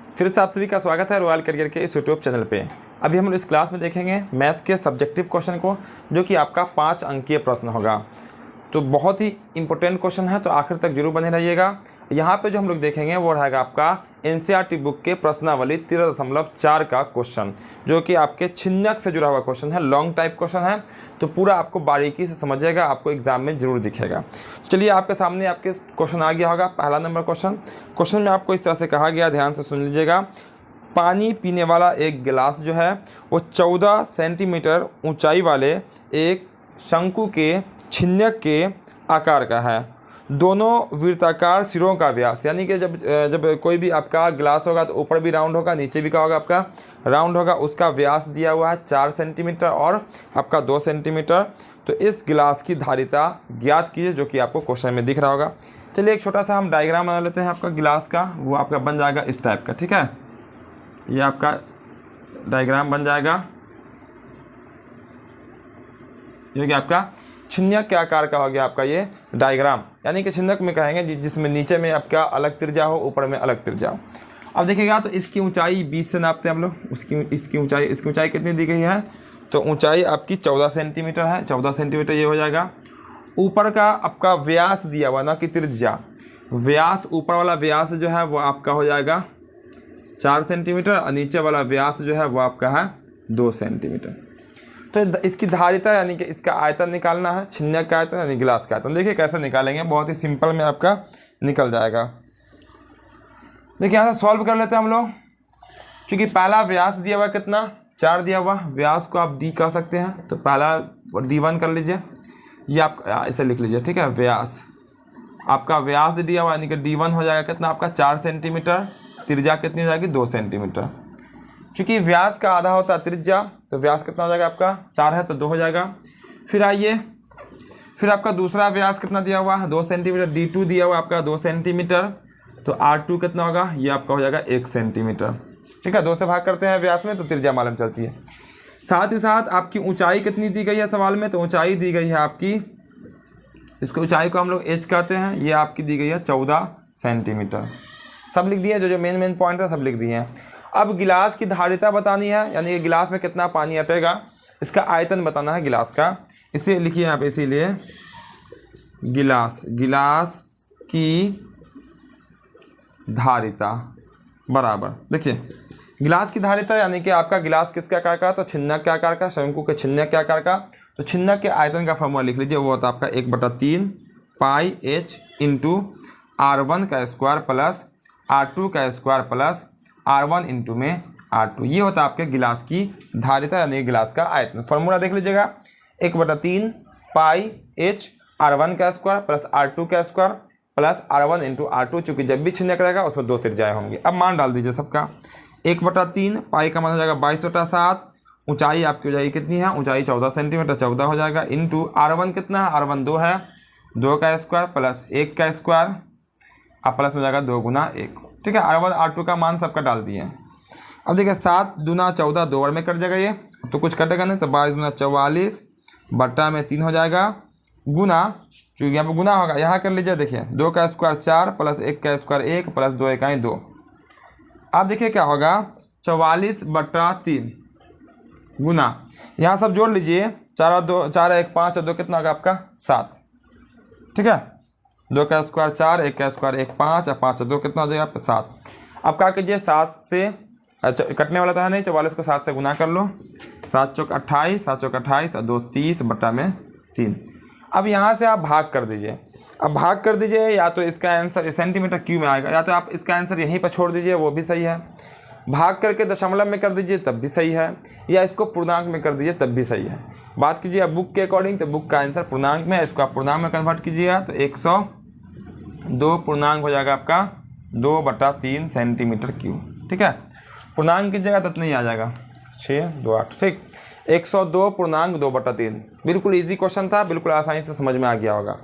फिर से आप सभी का स्वागत है रॉयल करियर के इस यूट्यूब चैनल पे। अभी हम इस क्लास में देखेंगे मैथ के सब्जेक्टिव क्वेश्चन को, जो कि आपका 5 अंकीय प्रश्न होगा। तो बहुत ही इंपॉर्टेंट क्वेश्चन है, तो आखिर तक जरूर बने रहिएगा। यहाँ पे जो हम लोग देखेंगे वो रहेगा आपका एनसीईआरटी बुक के प्रश्नावली 13.4 का क्वेश्चन, जो कि आपके छिन्नक से जुड़ा हुआ क्वेश्चन है, लॉन्ग टाइप क्वेश्चन है। तो पूरा आपको बारीकी से समझिएगा, आपको एग्जाम में जरूर दिखेगा। तो चलिए आपके सामने आपके क्वेश्चन आ गया होगा। पहला नंबर क्वेश्चन में आपको इस तरह से कहा गया, ध्यान से सुन लीजिएगा। पानी पीने वाला एक गिलास जो है वो 14 सेंटीमीटर ऊंचाई वाले एक शंकु के छिन्नक के आकार का है। दोनों वृत्ताकार सिरों का व्यास, यानी कि जब कोई भी आपका गिलास होगा तो ऊपर भी राउंड होगा, नीचे भी क्या होगा आपका राउंड होगा। उसका व्यास दिया हुआ है 4 सेंटीमीटर और आपका 2 सेंटीमीटर। तो इस गिलास की धारिता ज्ञात कीजिए, जो कि आपको क्वेश्चन में दिख रहा होगा। चलिए एक छोटा सा हम डायग्राम बना लेते हैं आपका गिलास का। वो आपका बन जाएगा इस टाइप का, ठीक है। ये आपका डायग्राम बन जाएगा, जो कि आपका छिन्नक के आकार का हो गया आपका ये डायग्राम। यानी कि छिन्नक में कहेंगे जिसमें नीचे में आपका अलग त्रिज्या हो, ऊपर में अलग त्रिज्या हो। अब देखिएगा तो इसकी ऊंचाई 20 से नापते हैं हम लोग। इसकी ऊंचाई कितनी दी गई है? तो ऊंचाई आपकी 14 सेंटीमीटर है। 14 सेंटीमीटर ये हो जाएगा। ऊपर का आपका व्यास दिया हुआ, ना कि त्रिज्या। व्यास, ऊपर वाला व्यास जो है वो आपका हो जाएगा 4 सेंटीमीटर और नीचे वाला व्यास जो है वो आपका है 2 सेंटीमीटर। तो इसकी धारिता यानी कि इसका आयतन निकालना है, छिन्नक का आयतन यानी गिलास का आयतन। देखिए कैसे निकालेंगे, बहुत ही सिंपल में आपका निकल जाएगा। देखिए यहाँ से सॉल्व कर लेते हैं हम लोग। क्योंकि पहला व्यास दिया हुआ कितना, 4 दिया हुआ। व्यास को आप डी कह सकते हैं, तो पहला D1 कर लीजिए। ये आप इसे लिख लीजिए, ठीक है। व्यास, आपका व्यास दिया हुआ यानी कि D1 हो जाएगा कितना आपका 4 सेंटीमीटर। त्रिज्या कितनी हो जाएगी 2 सेंटीमीटर। क्योंकि व्यास का आधा होता है त्रिज्या, तो व्यास कितना हो जाएगा आपका 4 है तो 2 हो जाएगा। फिर आइए, फिर आपका दूसरा व्यास कितना दिया हुआ है 2 सेंटीमीटर। D2 दिया हुआ आपका 2 सेंटीमीटर, तो R2 कितना होगा, ये आपका हो जाएगा 1 सेंटीमीटर, ठीक है। 2 से भाग करते हैं व्यास में तो त्रिज्या मालूम चलती है। साथ ही साथ आपकी ऊंचाई कितनी दी गई है सवाल में, तो ऊंचाई दी गई है आपकी, इसको ऊंचाई को हम लोग h कहते हैं। ये आपकी दी गई है 14 सेंटीमीटर। सब लिख दिए, जो मेन पॉइंट है सब लिख दिए हैं। अब गिलास की धारिता बतानी है, यानी कि गिलास में कितना पानी अटेगा। इसका आयतन बताना है गिलास का। इसे लिखिए यहाँ पे, इसीलिए गिलास की धारिता बराबर, देखिए गिलास की धारिता यानी कि आपका गिलास किसके आकार का, तो छिन्नक के आकार का, शंकु के छिन्नक के आकार का। तो छिन्नक के आयतन का फॉर्मूला लिख लीजिए, वो होता है आपका 1/3 पाई h इंटू R1 का स्क्वायर प्लस R2 का स्क्वायर प्लस R1 इंटू में R2। ये होता है आपके गिलास की धारिता यानी गिलास का आयतन। फॉर्मूला देख लीजिएगा, 1/3 पाई h R1 का स्क्वायर प्लस R2 का square plus R1 into R2। चूँकि जब भी छिन्नक रहेगा उसमें 2 त्रिज्याएँ होंगी। अब मान डाल दीजिए सबका। 1/3 पाई का मान हो जाएगा 22/7। ऊंचाई आपकी हो जाएगी कितनी है, ऊंचाई 14 सेंटीमीटर, 14 हो जाएगा। इंटू R1 कितना है, R1 2 है, 2 का स्क्वायर प्लस 1 का स्क्वायर, अब प्लस में जाएगा 2 गुना 1, ठीक है। R1 R2 का मान सबका डाल दिए। अब देखिए 7 दूना 14, 2 बार में कट जाएगा ये, तो कुछ कटेगा नहीं, तो 22 दूना 44 बट्टा में 3 हो जाएगा। गुना, चूँकि यहाँ पर गुना होगा, यहाँ कर लीजिए। देखिए 2 का स्क्वायर 4 प्लस 1 का स्क्वायर 1 प्लस 2 1 2। अब देखिए क्या होगा, 44/3 गुना, यहाँ सब जोड़ लीजिए। 4 और 2 4 1 5 और 2 कितना होगा आपका 7, ठीक है। 2 का स्क्वायर 4, 1 का स्क्वायर 1 5 और 5 और 2 कितना हो जाएगा आपका 7। अब क्या कीजिए, 7 से, अच्छा कटने वाला तो है नहीं, 44 को 7 से गुना कर लो। 7 चौक 28, 7 चौक 28 और 2 30 बट्टा में 3। अब यहाँ से आप भाग कर दीजिए। अब भाग कर दीजिए, या तो इसका आंसर सेंटीमीटर क्यूब में आएगा, या तो आप इसका आंसर यहीं पर छोड़ दीजिए, वो भी सही है। भाग करके दशमलव में कर दीजिए तब भी सही है, या इसको पूर्णांक में कर दीजिए तब भी सही है। बात कीजिए अब बुक के अकॉर्डिंग, तो बुक का आंसर पूर्णांक में है, इसको आप पूर्णांक में कन्वर्ट कीजिएगा तो 102 पूर्णांक हो जाएगा आपका 2/3 सेंटीमीटर क्यूब, ठीक है। पूर्णांक कीजिएगा तो नहीं आ जाएगा 6 2 8, ठीक। 102 पूर्णांक 2/3। बिल्कुल ईजी क्वेश्चन था, बिल्कुल आसानी से समझ में आ गया होगा।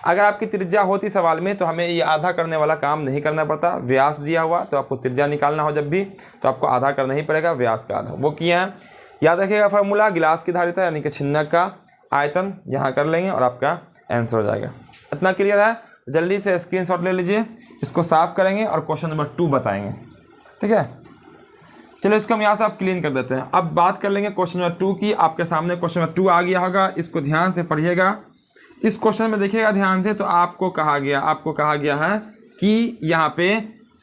अगर आपकी त्रिज्या होती सवाल में तो हमें ये आधा करने वाला काम नहीं करना पड़ता। व्यास दिया हुआ तो आपको त्रिज्या निकालना हो जब भी, तो आपको आधा करना ही पड़ेगा, व्यास का आधा। वो किया है, याद रखिएगा फार्मूला, गिलास की धारिता यानी कि छिन्नक का आयतन यहाँ कर लेंगे और आपका आंसर हो जाएगा। इतना क्लियर है? जल्दी से स्क्रीनशॉट ले लीजिए, इसको साफ करेंगे और क्वेश्चन नंबर 2 बताएंगे। ठीक है। चलो इसको हम यहाँ से आप क्लीन कर देते हैं। अब बात कर लेंगे क्वेश्चन नंबर 2 की। आपके सामने क्वेश्चन नंबर 2 आ गया होगा, इसको ध्यान से पढ़िएगा। इस क्वेश्चन में देखिएगा ध्यान से, तो आपको कहा गया है कि यहाँ पे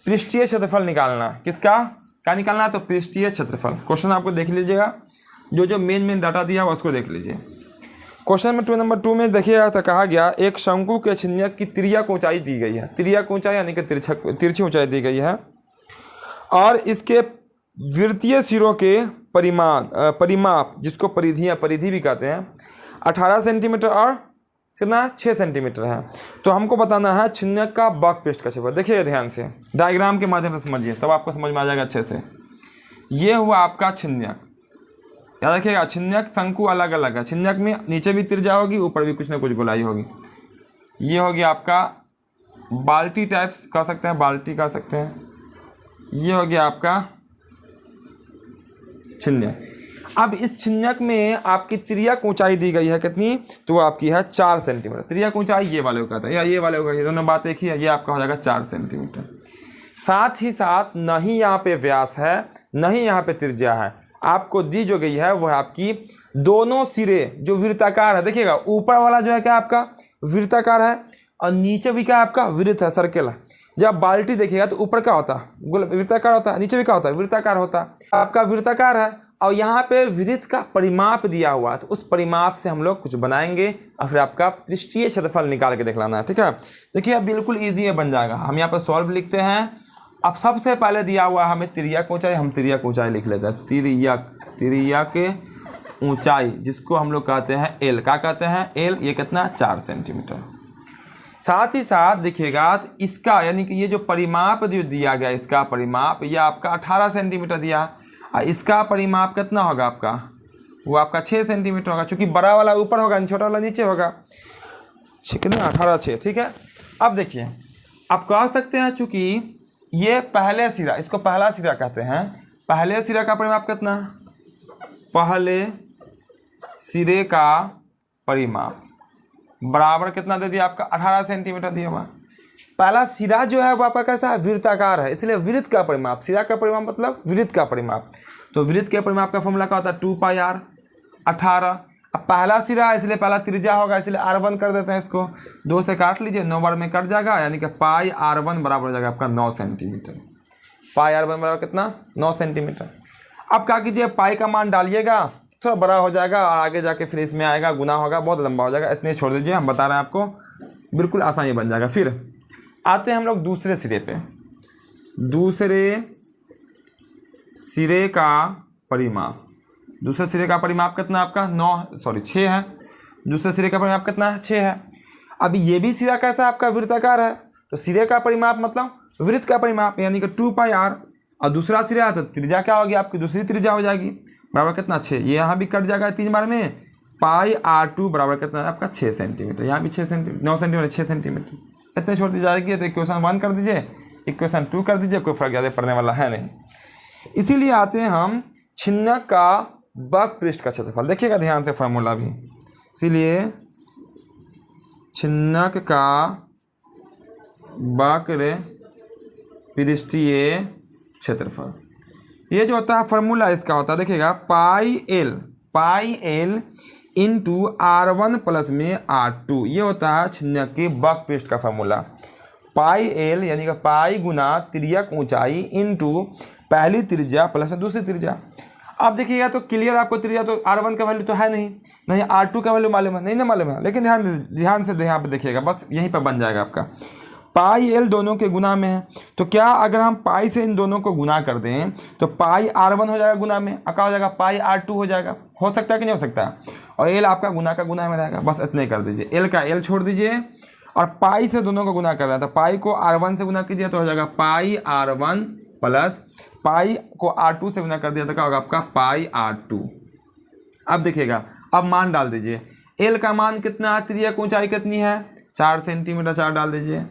पृष्ठीय क्षेत्रफल निकालना। किसका क्या निकालना है? तो पृष्ठीय क्षेत्रफल। क्वेश्चन आपको देख लीजिएगा, जो मेन डाटा दिया हुआ उसको देख लीजिए। क्वेश्चन नंबर 2 में देखिएगा तो कहा गया एक शंकु के छिन्नक की तिर्यक ऊंचाई दी गई है। तिर्यक ऊंचाई यानी कि तिरछी ऊंचाई दी गई है, और इसके वृत्तीय सिरों के परिमाप, जिसको परिधि भी कहते हैं, 18 सेंटीमीटर और कितना 6 सेंटीमीटर है। तो हमको बताना है छिन्नक का वक्रपृष्ठ का क्षेत्रफल। देखिएगा ध्यान से, डायग्राम के माध्यम से समझिए, तब आपको समझ में आ जाएगा अच्छे से। ये हुआ आपका छिन्नक, याद रखिएगा। छिन्नक शंकु अलग अलग है। छिन्नक में नीचे भी त्रिज्या होगी, ऊपर भी कुछ ना कुछ गोलाई होगी। ये होगी आपका बाल्टी टाइप्स कह सकते हैं, बाल्टी कह सकते हैं। ये हो गया आपका छिन्नक। अब इस छिन्नक में आपकी तिर्यक ऊंचाई दी गई है कितनी? तो वो आपकी है 4 सेंटीमीटर। तिर्यक ऊंचाई ये वाले को कहता है, या ये वाले को कहता है, दोनों बात एक ही है। ये आपका हो जाएगा 4 सेंटीमीटर। साथ ही साथ न ही यहाँ पे व्यास है, न ही यहाँ पे त्रिज्या है। आपको दी जो गई है वो है आपकी दोनों सिरे जो वृत्ताकार है। देखिएगा ऊपर वाला जो है क्या आपका वृत्ताकार है, और नीचे भी क्या आपका वृत्त है, सर्कल है। जब बाल्टी देखिएगा तो ऊपर क्या होता है? वृत्ताकार होता है, नीचे भी क्या होता है? वृत्ताकार होता है। आपका वृत्ताकार है, और यहाँ पे वृत्त का परिमाप दिया हुआ है, तो उस परिमाप से हम लोग कुछ बनाएंगे और फिर आपका पृष्ठीय क्षेत्रफल निकाल के दिखलाना है। ठीक है, देखिए अब बिल्कुल ईजी है, बन जाएगा। हम यहाँ पर सॉल्व लिखते हैं। अब सबसे पहले दिया हुआ है हमें तिर्यक ऊंचाई, हम तिर्यक ऊंचाई लिख लेते हैं। तिर्यक ऊंचाई, जिसको हम लोग कहते हैं एल। क्या कहते हैं? एल। ये कितना? 4 सेंटीमीटर। साथ ही साथ देखिएगा तो इसका यानी कि ये जो परिमाप जो दिया गया, इसका परिमाप ये आपका 18 सेंटीमीटर दिया, और इसका परिमाप कितना होगा आपका? वो आपका 6 सेंटीमीटर होगा, चूँकि बड़ा वाला ऊपर होगा, छोटा वाला नीचे होगा। कितना? 18 6। ठीक है। अब देखिए, आप कह सकते हैं चूँकि ये पहले सिरा, इसको पहला सिरा कहते हैं। पहले सिरा का परिमाप कितना? पहले सिरे का परिमाप बराबर कितना दे दिया आपका? 18 सेंटीमीटर दिया हुआ। पहला सिरा जो है वो आपका कैसा है? वृत्ताकार है, इसलिए वृत्त का परिमाप। सिरा का परिमाप मतलब वृत्त का परिमाप। तो वृत्त के परिमाप का फॉर्मूला क्या होता है? 2πr 18। अब पहला सिरा है इसलिए पहला त्रिज्या होगा, इसलिए r1 कर देते हैं। इसको 2 से काट लीजिए, 9 बार में कट जाएगा, यानी कि πr1 बराबर हो जाएगा आपका 9 सेंटीमीटर। πr1 बराबर कितना? 9 सेंटीमीटर। अब क्या कीजिए, पाई का मान डालिएगा, थोड़ा बड़ा हो जाएगा, और आगे जाके फिर इसमें आएगा, गुना होगा, बहुत लंबा हो जाएगा। इतने छोड़ दीजिए, हम बता रहे हैं आपको, बिल्कुल आसानी बन जाएगा। फिर आते हैं हम लोग दूसरे सिरे पे। दूसरे सिरे का परिमाप, दूसरे सिरे का परिमाप कितना आपका? 6 है। दूसरे सिरे का परिमाप कितना है? 6 है। अब ये भी सिरा कैसा आपका? वृत्ताकार है, तो सिरे का परिमाप मतलब वृत्त का परिमाप, यानी कि 2πr, और दूसरा सिरा है तो त्रिज्या क्या होगी आपकी? दूसरी त्रिज्या हो जाएगी, बराबर कितना? 6। ये यहाँ भी कट जाएगा 3 बार में, πr2 बराबर कितना है आपका? 6 सेंटीमीटर। यहाँ भी 6 सेंटीमीटर, 9 सेंटीमीटर 6 सेंटीमीटर, इतने छोड़ दी जाएगी। तो इक्वेशन 1 कर दीजिए, इक्वेशन 2 कर दीजिए, कोई फर्क ज़्यादा पड़ने वाला है नहीं। इसीलिए आते हैं हम छिन्नक का वक्रपृष्ठ का क्षेत्रफल। देखिएगा ध्यान से फॉर्मूला भी। इसीलिए छिन्नक का वक्रपृष्ठीय क्षेत्रफल, ये जो होता है फॉर्मूला इसका होता है, देखिएगा pi L into r1 plus में r2। ये होता है छिन्नक के वक्रपृष्ठ का फॉर्मूला। पाई एल यानी कि पाई गुना तिर्यक ऊंचाई इंटू पहली त्रिज्या प्लस में दूसरी त्रिज्या। अब देखिएगा तो क्लियर आपको त्रिज्या, तो r1 का वैल्यू तो है नहीं r2 का वैल्यू मालूम है, नहीं ना मालूम है, लेकिन ध्यान से यहाँ पे देखिएगा, बस यहीं पर बन जाएगा आपका। पाई एल दोनों के गुना में है, तो क्या अगर हम पाई से इन दोनों को गुना कर दें तो पाई r1 हो जाएगा गुना में, क्या हो जाएगा? पाई r2 हो जाएगा। हो सकता है कि नहीं हो सकता? और एल आपका गुना का गुना में रहेगा, बस इतने कर दीजिए। एल का एल छोड़ दीजिए, और पाई से दोनों को गुना कर रहा है, तो पाई को r1 से गुना कीजिए तो हो जाएगा पाई r1 प्लस पाई को r2 से गुना कर दिया तो क्या होगा आपका? पाई r2। अब देखिएगा, अब मान डाल दीजिए। एल का मान कितना है? तिर्यक ऊंचाई कितनी है? 4 सेंटीमीटर, 4 डाल दीजिए,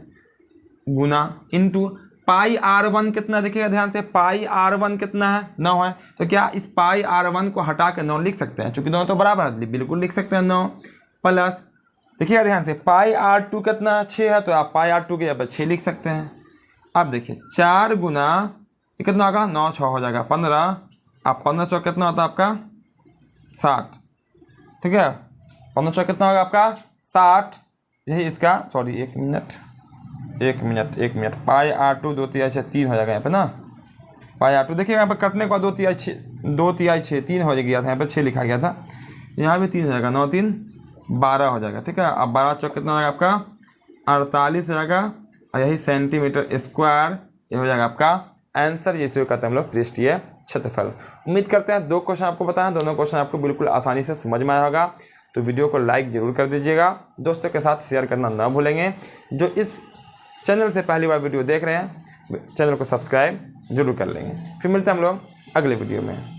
गुना इंटू पाई r1 कितना? देखिएगा ध्यान से, पाई r1 कितना है? 9 है। तो क्या इस पाई r1 को हटा के 9 लिख सकते हैं? क्योंकि दोनों तो बराबर है, बिल्कुल लिख सकते हैं 9 प्लस, देखिएगा ध्यान से, पाई r2 कितना? 6 है, तो आप पाई r2 के यहाँ पर 6 लिख सकते हैं। अब देखिए 4 गुना ये कितना होगा 9 6 हो जाएगा 15। अब 15 चौक कितना होता है आपका 60, ठीक है। 15 चौक कितना होगा आपका 60। यही इसका सॉरी 1 मिनट पाई R2 2 तिहाई 6 3 हो जाएगा यहाँ पे ना। पाई R2 देखिए यहाँ पे कटने के बाद 2 तिहाई 6 3 हो गया था, यहाँ पे 6 लिखा गया था, यहाँ भी 3 हो जाएगा, 9 3 12 हो जाएगा, ठीक है। अब 12 चौक कितना हो जाएगा आपका 48 हो जाएगा, और यही सेंटीमीटर स्क्वायर ये हो जाएगा आपका आंसर। जिसे कहते हैं हम लोग पृष्ठीय क्षेत्रफल। उम्मीद करते हैं 2 क्वेश्चन आपको बताएं, दोनों क्वेश्चन आपको बिल्कुल आसानी से समझ में आया होगा। तो वीडियो को लाइक जरूर कर दीजिएगा, दोस्तों के साथ शेयर करना ना भूलेंगे। जो इस चैनल से पहली बार वीडियो देख रहे हैं चैनल को सब्सक्राइब जरूर कर लेंगे। फिर मिलते हैं हम लोग अगले वीडियो में।